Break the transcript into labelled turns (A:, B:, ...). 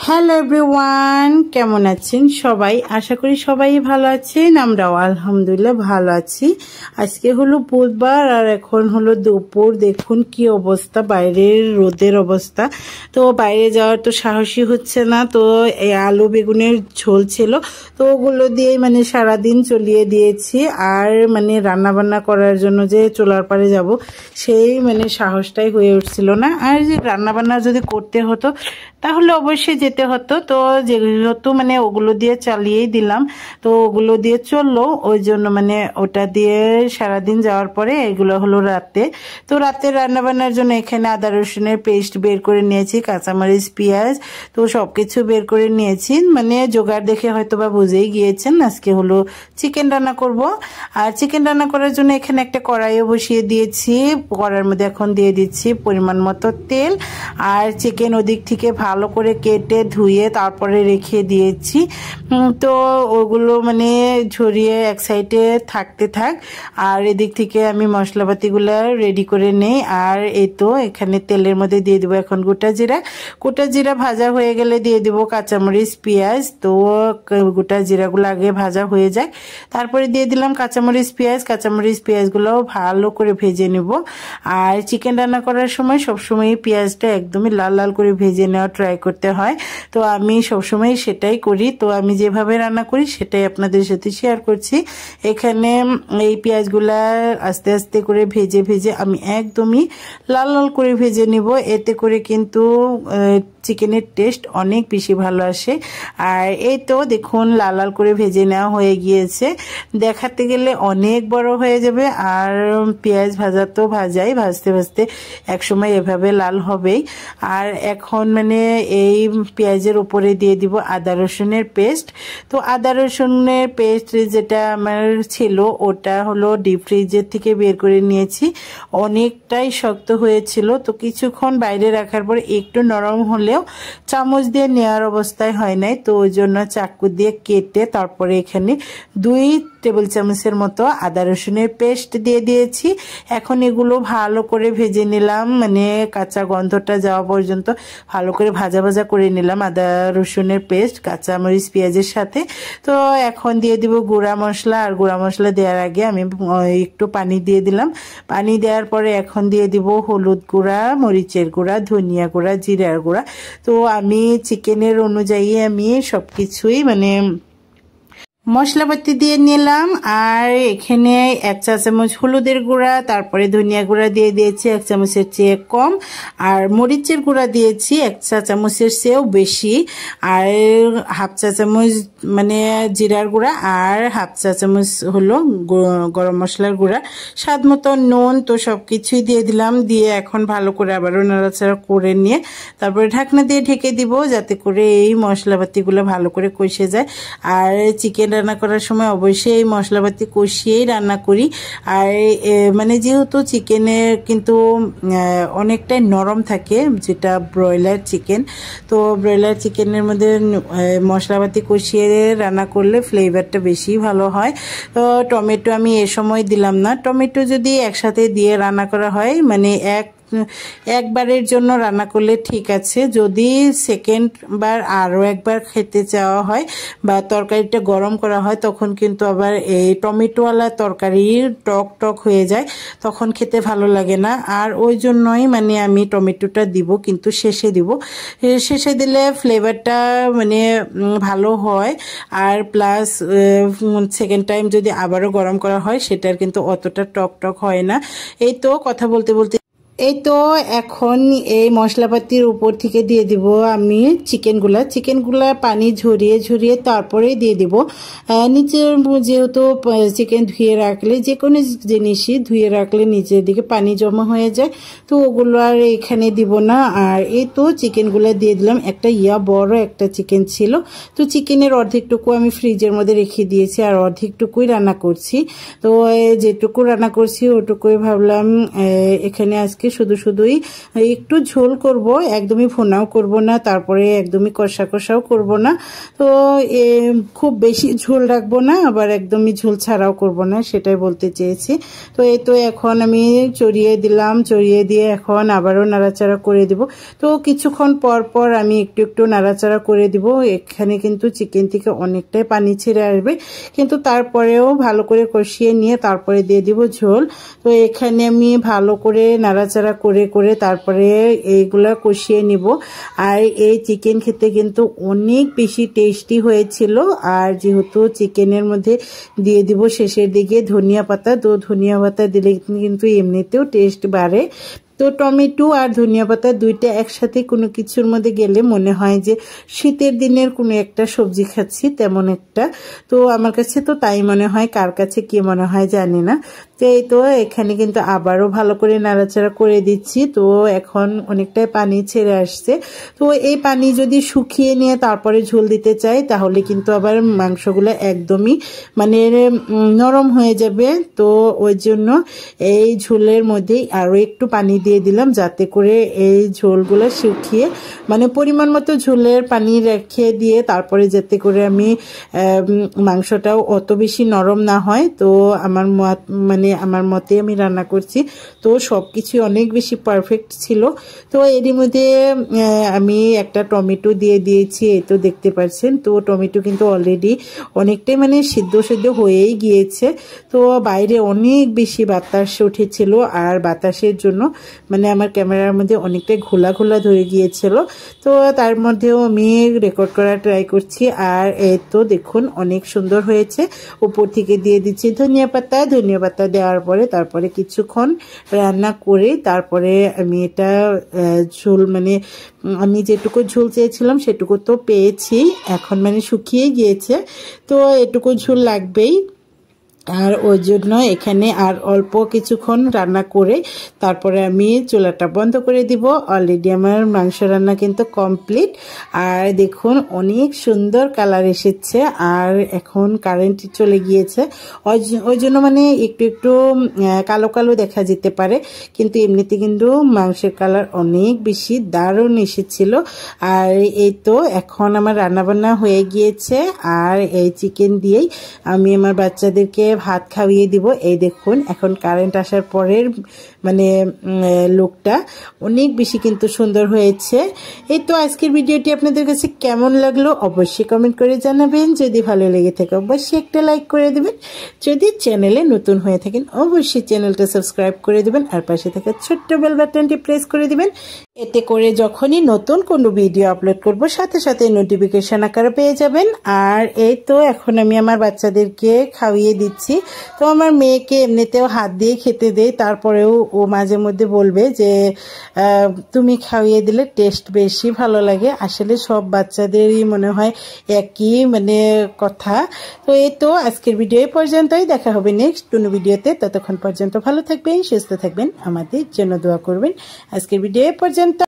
A: Hello everyone, কেমন আছেন সবাই? আশা করি সবাই ভালো আছেন। আমরাও আলহামদুলিল্লাহ ভালো আছি। আজকে হলো বুধবার আর এখন হলো দুপুর। দেখুন কি অবস্থা, বাইরের রোদের অবস্থা। তো বাইরে যাওয়ার তো সাহসী হচ্ছে না। তো এই আলু বেগুনের ঝোল ছিল, তো ওগুলো দিয়েই মানে সারাদিন চলিয়ে দিয়েছি। আর মানে রান্না বান্না করার জন্য যে চুলার পাড়ে যাব, সেই মানে সাহসটাই হয়ে উঠছিল না। আর যে রান্না বান্না যদি করতে হতো তাহলে অবশ্যই যেতে হতো। তো যেহেতু মানে ওগুলো দিয়ে চালিয়েই দিলাম, তো ওগুলো দিয়ে চললো, ওই জন্য মানে ওটা দিয়ে সারাদিন যাওয়ার পরে এগুলো হলো রাতে। তো রাতে রান্না বান্নার জন্য এখানে আদা রসুনের পেস্ট বের করে নিয়েছি, কাঁচামরিচ পেঁয়াজ তো সবকিছু বের করে নিয়েছি। মানে জোগাড় দেখে হয়তো বা বুঝেই গিয়েছেন আজকে হলো চিকেন রান্না করব। আর চিকেন রান্না করার জন্য এখানে একটা কড়াইও বসিয়ে দিয়েছি। কড়াইয়ের মধ্যে এখন দিয়ে দিচ্ছি পরিমাণ মতো তেল। আর চিকেন ওদিক থেকে ভালো করে কেটে ধুয়ে তারপরে রেখে দিয়েছি। তো ওগুলো মানে ঝরিয়ে এক সাইডে থাকতে থাক, আর এদিক থেকে আমি মশলাপাতিগুলো রেডি করে নেই। আর এই তো এখানে তেলের মধ্যে দিয়ে দেবো এখন গোটা জিরা। গোটা জিরা ভাজা হয়ে গেলে দিয়ে দেবো কাঁচামরিচ পেঁয়াজ। তো গোটা জিরাগুলো আগে ভাজা হয়ে যায়, তারপরে দিয়ে দিলাম কাঁচামরিচ পেঁয়াজ। কাঁচামরিচ পেঁয়াজগুলোও ভালো করে ভেজে নেব। আর চিকেন রান্না করার সময় সবসময় পেঁয়াজটা একদমই লাল লাল করে ভেজে নেওয়া ট্রাই করতে হয়। তো আমি সবসময় সেটাই করি। তো আমি যেভাবে রান্না করি সেটাই আপনাদের সাথে শেয়ার করছি। এখানে এই পেঁয়াজগুলা আস্তে আস্তে করে ভেজে ভেজে আমি একদমই লাল লাল করে ভেজে নিব। এতে করে কিন্তু চিকেনের টেস্ট অনেক বেশি ভালো আসে। আর এই তো দেখুন লাল লাল করে ভেজে নেওয়া হয়ে গিয়েছে। দেখাতে গেলে অনেক বড় হয়ে যাবে। আর পেঁয়াজ ভাজা তো ভাজাই, ভাজতে ভাজতে একসময় এভাবে লাল হবেই। আর এখন মানে এই পেঁয়াজের উপরে দিয়ে দিব আদা রসুনের পেস্ট। তো আদা রসুনের পেস্ট যেটা আমার ছিল ওটা হলো ডিপ ফ্রিজের থেকে বের করে নিয়েছি। অনেকটাই শক্ত হয়েছিল, তো কিছুক্ষণ বাইরে রাখার পর একটু নরম হলেও চামচ দিয়ে নেওয়ার অবস্থায় হয় নাই। তো ওই জন্য চাকু দিয়ে কেটে তারপরে এখানে 2 টেবিল চামচের মতো আদা রসুনের পেস্ট দিয়ে দিয়েছি। এখন এগুলো ভালো করে ভেজে নিলাম, মানে কাঁচা গন্ধটা যাওয়া পর্যন্ত ভালো করে ভাজা ভাজা করে নিলাম আদা রসুনের পেস্ট কাঁচামরিচ পেঁয়াজের সাথে। তো এখন দিয়ে দিব গুঁড়া মশলা। আর গুঁড়া মশলা দেওয়ার আগে আমি একটু পানি দিয়ে দিলাম। পানি দেওয়ার পরে এখন দিয়ে দিব হলুদ গুঁড়া, মরিচের গুঁড়া, ধনিয়া গুঁড়া, জিরার গুঁড়া। তো আমি চিকেনের অনুযায়ী আমি সব কিছুই মানে মশলাপাতি দিয়ে নিলাম। আর এখানে 1 চা চামচ হলুদের গুঁড়া, তারপরে ধনিয়া গুঁড়া দিয়ে দিয়েছি 1 চামচের চেয়ে কম। আর মরিচের গুঁড়া দিয়েছি 1 চা চামচের চেয়েও বেশি। আর 1/2 চা চামচ মানে জিরার গুঁড়া, আর 1/2 চা চামচ হলো গরম মশলার গুঁড়া, স্বাদ মতো নুন। তো সব কিছুই দিয়ে দিলাম। দিয়ে এখন ভালো করে আবারও নাড়াচাড়া করে নিয়ে তারপরে ঢাকনা দিয়ে ঢেকে দিব, যাতে করে এই মশলাপাতিগুলো ভালো করে কষে যায়। আর চিকেন রান্না করার সময় অবশ্যই এই মশলাপাতি কষিয়েই রান্না করি। আর মানে যেহেতু চিকেনের কিন্তু অনেকটাই নরম থাকে, যেটা ব্রয়লার চিকেন, তো ব্রয়লার চিকেনের মধ্যে মশলাপাতি কষিয়ে রান্না করলে ফ্লেভারটা বেশি ভালো হয়। তো টমেটো আমি এ সময় দিলাম না। টমেটো যদি একসাথে দিয়ে রান্না করা হয় মানে একবারের জন্য রান্না করলে ঠিক আছে। যদি সেকেন্ড বার আরও একবার খেতে চাওয়া হয় বা তরকারিটা গরম করা হয়, তখন কিন্তু আবার এই টমেটোওয়ালা তরকারি টক টক হয়ে যায়, তখন খেতে ভালো লাগে না। আর ওই জন্যই মানে আমি টমেটোটা দিব, কিন্তু শেষে দিব। শেষে দিলে ফ্লেভারটা মানে ভালো হয়। আর প্লাস সেকেন্ড টাইম যদি আবারও গরম করা হয় সেটার কিন্তু অতটা টক টক হয় না। এই তো কথা বলতে বলতে এই তো এখন এই মশলাপাতির উপর থেকে দিয়ে দিব আমি চিকেনগুলা পানি ঝরিয়ে ঝরিয়ে তারপরে দিয়ে দিব। নিচের যেহেতু চিকেন ধুয়ে রাখলে, যে কোনো জিনিসই ধুয়ে রাখলে নিচের দিকে পানি জমা হয়ে যায়, তো ওগুলো আর এখানে দিব না। আর এই তো চিকেনগুলো দিয়ে দিলাম। একটা বড় একটা চিকেন ছিল, তো চিকেনের অর্ধেকটুকু আমি ফ্রিজের মধ্যে রেখে দিয়েছি, আর অর্ধেকটুকুই রান্না করছি। তো যেটুকু রান্না করছি ওটুকুই ভাবলাম এখানে আজকে শুধু শুধুই একটু ঝোল করব, একদমই ভুনাও করব না, তারপরে একদমই কষা কষাও করব না। তো খুব বেশি ঝোল রাখবো না, আবার একদমই ঝোল ছাড়াও করব না, সেটাই বলতে চেয়েছি। তো এই তো এখন আমি চড়িয়ে দিলাম, চড়িয়ে দিয়ে এখন আবারও নাড়াচাড়া করে দিব। তো কিছুক্ষণ পর পর আমি একটু একটু নাড়াচাড়া করে দিব। এখানে কিন্তু চিকেন থেকে অনেকটাই পানি ছেড়ে আসবে, কিন্তু তারপরেও ভালো করে কষিয়ে নিয়ে তারপরে দিয়ে দিব ঝোল। তো এখানে আমি ভালো করে নাড়াচাড়া করে করে তারপরে এইগুলা কষিয়ে নিব। আর এই চিকেন খেতে কিন্তু অনেক বেশি টেস্টি হয়েছিল। আর যেহেতু চিকেনের মধ্যে দিয়ে দিব শেষের দিকে ধনিয়া পাতা, তো ধনিয়া পাতা দিলে কিন্তু এমনিতেও টেস্ট বাড়ে। তো টমেটো আর ধনিয়া পাতা দুইটা একসাথে কোনো কিছুর মধ্যে গেলে মনে হয় যে শীতের দিনের কোনো একটা সবজি খাচ্ছি তেমন একটা। তো আমার কাছে তো তাই মনে হয়, কার কাছে কি মনে হয় জানি না। তো এই তো এখানে কিন্তু আবারও ভালো করে নাড়াচাড়া করে দিচ্ছি। তো এখন অনেকটাই পানি ছেড়ে আসছে। তো এই পানি যদি শুকিয়ে নিয়ে তারপরে ঝোল দিতে চাই তাহলে কিন্তু আবার মাংসগুলো একদমই মানে নরম হয়ে যাবে। তো ওই জন্য এই ঝোলের মধ্যেই আরও একটু পানি দিয়ে দিলাম, যাতে করে এই ঝোলগুলো শুকিয়ে মানে পরিমাণ মতো ঝোলের পানি রেখে দিয়ে তারপরে যাতে করে আমি মাংসটাও অত বেশি নরম না হয়। তো আমার মতে আমি রান্না করছি, তো সব কিছু অনেক বেশি পারফেক্ট ছিল। তো এরই মধ্যে আমি একটা টমেটো দিয়ে দিয়েছি, এই তো দেখতে পাচ্ছেন। তো টমেটো কিন্তু অলরেডি অনেকটাই মানে সিদ্ধ হয়েই গিয়েছে। তো বাইরে অনেক বেশি বাতাস উঠেছিল, আর বাতাসের জন্য মানে আমার ক্যামেরার মধ্যে অনেকটাই ঘোলা ঘোলা ধরে গিয়েছিল। তো তার মধ্যেও আমি রেকর্ড করার ট্রাই করছি। আর এই তো দেখুন অনেক সুন্দর হয়েছে। উপর থেকে দিয়ে দিচ্ছি ধনিয়া পাতা। ধনিয়া পাতা দেওয়ার পরে তারপরে কিছুক্ষণ রান্না করে তারপরে আমি এটা ঝোল মানে আমি যেটুকু ঝোল চেয়েছিলাম সেটুকু তো পেয়েছি, এখন মানে শুকিয়ে গিয়েছে। তো এটুকু ঝোল লাগবেই। আর ওই জন্য এখানে আর অল্প কিছুক্ষণ রান্না করে তারপরে আমি চুলাটা বন্ধ করে দিব। অলরেডি আমার মাংস রান্না কিন্তু কমপ্লিট। আর দেখুন অনেক সুন্দর কালার এসেছে। আর এখন কারেন্ট চলে গিয়েছে, ওই জন্য মানে একটু একটু কালো কালো দেখা যেতে পারে, কিন্তু এমনিতে কিন্তু মাংসের কালার অনেক বেশি দারুণ এসেছিল। আর এই তো এখন আমার রান্নাবান্না হয়ে গিয়েছে। আর এই চিকেন দিয়েই আমি আমার বাচ্চাদেরকে ভাত খাইয়ে দিব। এই দেখুন এখন কারেন্ট আসার পরের মানে লুকটা অনেক বেশি কিন্তু সুন্দর হয়েছে। এই তো আজকের ভিডিওটি আপনাদের কাছে কেমন লাগলো অবশ্যই কমেন্ট করে জানাবেন। যদি ভালো লেগে থাকে অবশ্যই একটা লাইক করে দেবেন। যদি চ্যানেলে নতুন হয়ে থাকেন অবশ্যই চ্যানেলটা সাবস্ক্রাইব করে দেবেন, আর পাশে থাকা ছোট্ট বেল বাটনটি প্রেস করে দিবেন। এতে করে যখনই নতুন কোনো ভিডিও আপলোড করব সাথে সাথে নোটিফিকেশন আকারে পেয়ে যাবেন। আর এই তো এখন আমি আমার বাচ্চাদেরকে খাইয়ে দিচ্ছি। তো আমার মেয়েকে এমনিতেও হাত দিয়ে খেতে দেই, তারপরেও ও মাঝে মধ্যে বলবে যে তুমি খাইয়ে দিলে টেস্ট বেশি ভালো লাগে। আসলে সব বাচ্চাদেরই মনে হয় একই মানে কথা। তো এই তো আজকের ভিডিও এই পর্যন্তই, দেখা হবে নেক্সট কোনো ভিডিওতে। ততক্ষণ পর্যন্ত ভালো থাকবেন, সুস্থ থাকবেন, আমাদের জন্য দোয়া করবেন। আজকের ভিডিও এই পর্যন্ত।